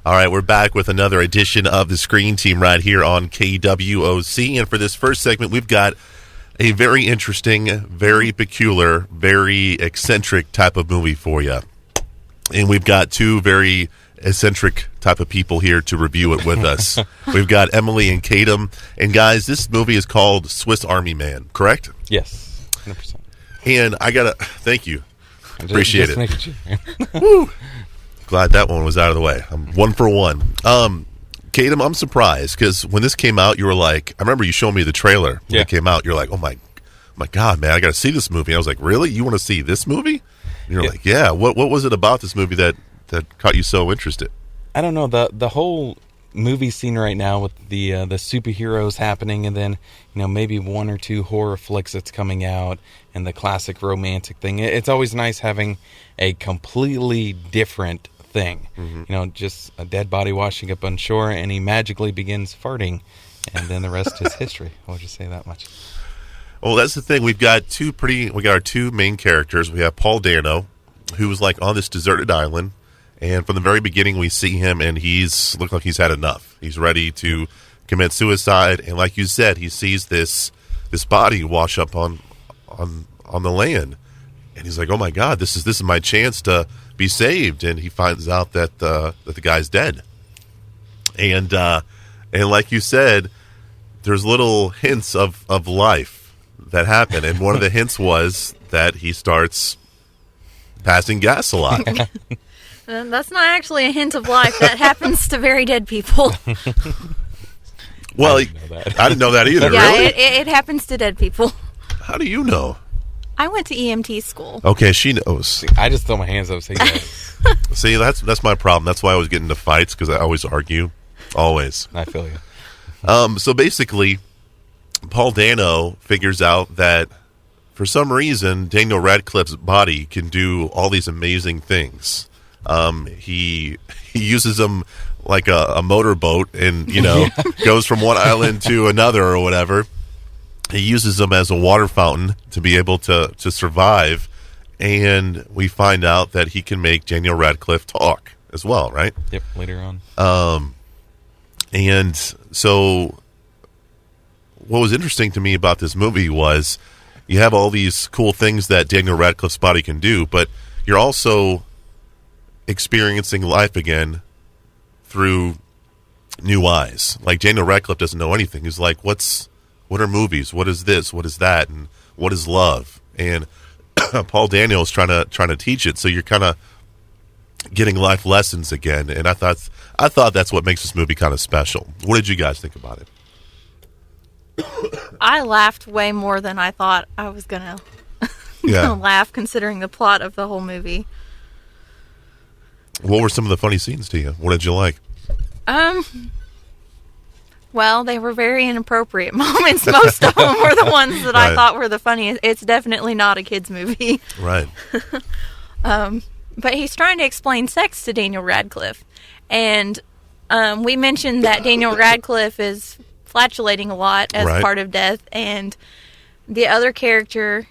All right, we're back with another edition of the Screen Team right here on KWOC. And for this first segment, we've got a very interesting, very peculiar, very eccentric type of movie for you. And we've got two very eccentric type of people here to review it with us. We've got Emily and Kadam. And guys, this movie is called Swiss Army Man, correct? Yes, 100%. And I got to thank you. Appreciate it. Woo. Glad that one was out of the way. I'm 1 for 1. Kadam, I'm surprised because when this came out, you were like, I remember you showed me the trailer when it came out. You're like, oh my God, man, I got to see this movie. And I was like, really? You want to see this movie? And you're like, yeah. What was it about this movie that caught you so interested? I don't know, the whole movie scene right now with the superheroes happening, and then maybe one or two horror flicks that's coming out, and the classic romantic thing. It's always nice having a completely different thing. Mm-hmm. Just a dead body washing up on shore, and he magically begins farting, and then the rest is history. I'll just say that much. Well, that's the thing. We got our two main characters. We have Paul Dano, who was like on this deserted island. And from the very beginning, we see him, and he's looked like he's had enough. He's ready to commit suicide, and like you said, he sees this body wash up on the land, and he's like, "Oh my God, this is my chance to be saved." And he finds out that the guy's dead, and like you said, there's little hints of life that happen, and one of the hints was that he starts passing gas a lot. That's not actually a hint of life. That happens to very dead people. Well, I didn't know that either. Yeah, really? it happens to dead people. How do you know? I went to EMT school. Okay, she knows. I just throw my hands up. See, that's my problem. That's why I always get into fights, because I always argue. Always. I feel you. So basically, Paul Dano figures out that for some reason, Daniel Radcliffe's body can do all these amazing things. He uses them like a motorboat, and goes from one island to another or whatever. He uses them as a water fountain to be able to survive, and we find out that he can make Daniel Radcliffe talk as well, right? Yep, later on. And so what was interesting to me about this movie was you have all these cool things that Daniel Radcliffe's body can do, but you're also experiencing life again through new eyes. Like, Daniel Radcliffe doesn't know anything. He's like, what are movies? What is this? What is that? And what is love? And Paul Dano is trying to teach it. So you're kind of getting life lessons again. And I thought that's what makes this movie kind of special. What did you guys think about it? I laughed way more than I thought I was gonna laugh, considering the plot of the whole movie. What were some of the funny scenes to you? What did you like? Well, they were very inappropriate moments. Most of them were the ones that I thought were the funniest. It's definitely not a kid's movie. Right. But he's trying to explain sex to Daniel Radcliffe. And we mentioned that Daniel Radcliffe is flatulating a lot as part of death, and the other character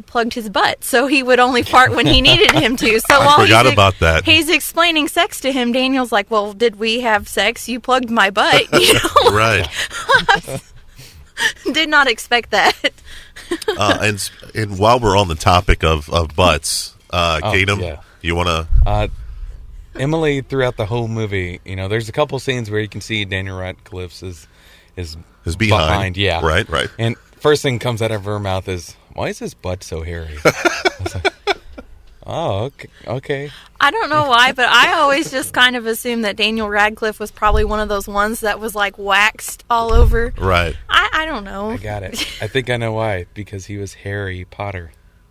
plugged his butt, so he would only fart when he needed him to. So I forgot about that. He's explaining sex to him. Daniel's like, "Well, did we have sex? You plugged my butt." Right. Did not expect that. And while we're on the topic of butts, Kadam, you want to? Emily, throughout the whole movie, there's a couple scenes where you can see Daniel Radcliffe's is behind. Yeah. Right. And first thing comes out of her mouth is, "Why is his butt so hairy?" I was like, oh, okay. I don't know why, but I always just kind of assumed that Daniel Radcliffe was probably one of those ones that was like waxed all over. Right. I don't know. I got it. I think I know why. Because he was Harry Potter.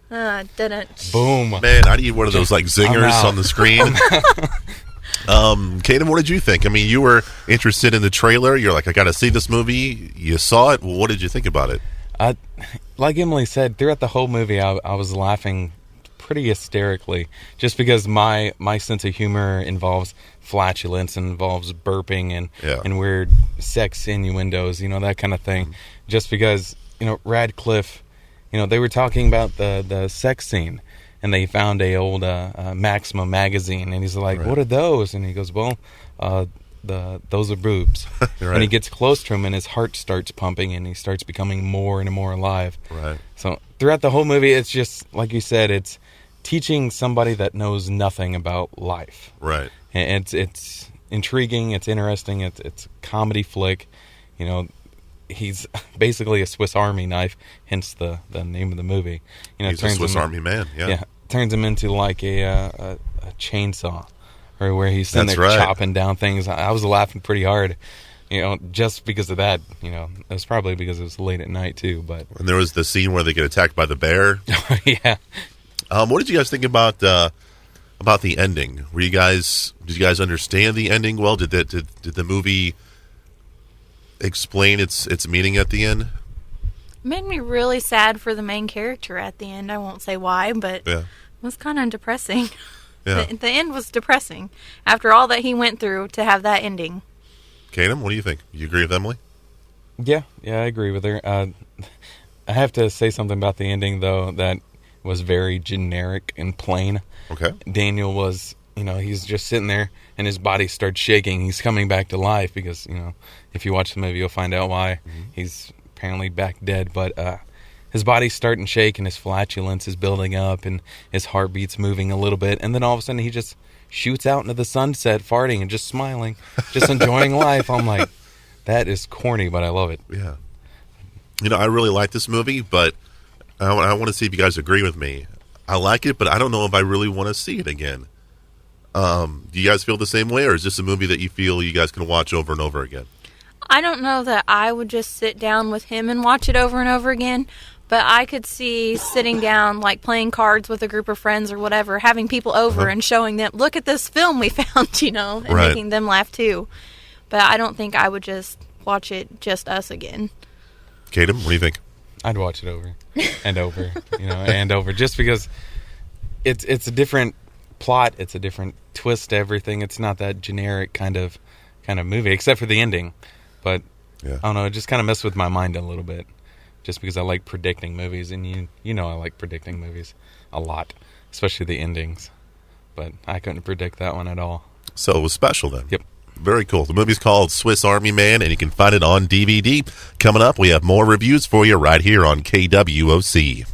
Didn't. Boom. Man, I need one of those like zingers on the screen. Kadam, what did you think? I mean, you were interested in the trailer. You're like, I got to see this movie. You saw it. Well, what did you think about it? Like Emily said, throughout the whole movie, I was laughing pretty hysterically, just because my sense of humor involves flatulence and involves burping and weird sex innuendos, that kind of thing. Just because Radcliffe, they were talking about the sex scene, and they found a old Maxima magazine, and he's like, "What are those?" And he goes, "Well, those are boobs." Right. And he gets close to him, and his heart starts pumping, and he starts becoming more and more alive. Right. So throughout the whole movie, it's just like you said, it's teaching somebody that knows nothing about life. Right. And it's intriguing, it's interesting, it's a comedy flick. You know, he's basically a Swiss Army knife, hence the name of the movie. You know, he's a Swiss Army man. Yeah. Turns him into like a chainsaw, or where he's sitting there right. chopping down things. I was laughing pretty hard, you know, just because of that. You know, it was probably because it was late at night too. But and there was the scene where they get attacked by the bear. Yeah. What did you guys think about the ending? Did you guys understand the ending well? Did the movie explain its meaning at the end? It made me really sad for the main character at the end. I won't say why, but it was kind of depressing. Yeah. The end was depressing after all that he went through to have that ending. Katem, what do you think? You agree with Emily? Yeah, I agree with her. I have to say something about the ending though that was very generic and plain. Okay. Daniel was, you know, he's just sitting there and his body starts shaking. He's coming back to life because, you know, if you watch the movie, you'll find out why. He's apparently back dead, but his body's starting to shake and his flatulence is building up and his heartbeat's moving a little bit. And then all of a sudden he just shoots out into the sunset, farting and just smiling, just enjoying life. I'm like, that is corny, but I love it. Yeah. You know, I really like this movie, but I want to see if you guys agree with me. I like it, but I don't know if I really want to see it again. Do you guys feel the same way, or is this a movie that you feel you guys can watch over and over again? I don't know that I would just sit down with him and watch it over and over again, but I could see sitting down, like playing cards with a group of friends or whatever, having people over and showing them, look at this film we found, you know, and making them laugh too. But I don't think I would just watch it just us again. Katem, what do you think? I'd watch it over and over, you know, and over, just because it's a different plot, it's a different twist to everything. It's not that generic kind of movie, except for the ending. But I don't know, it just kind of messed with my mind a little bit, just because I like predicting movies, and you know I like predicting movies a lot, especially the endings. But I couldn't predict that one at all. So it was special then. Yep. Very cool. The movie's called Swiss Army Man, and you can find it on DVD. Coming up, we have more reviews for you right here on KWOC.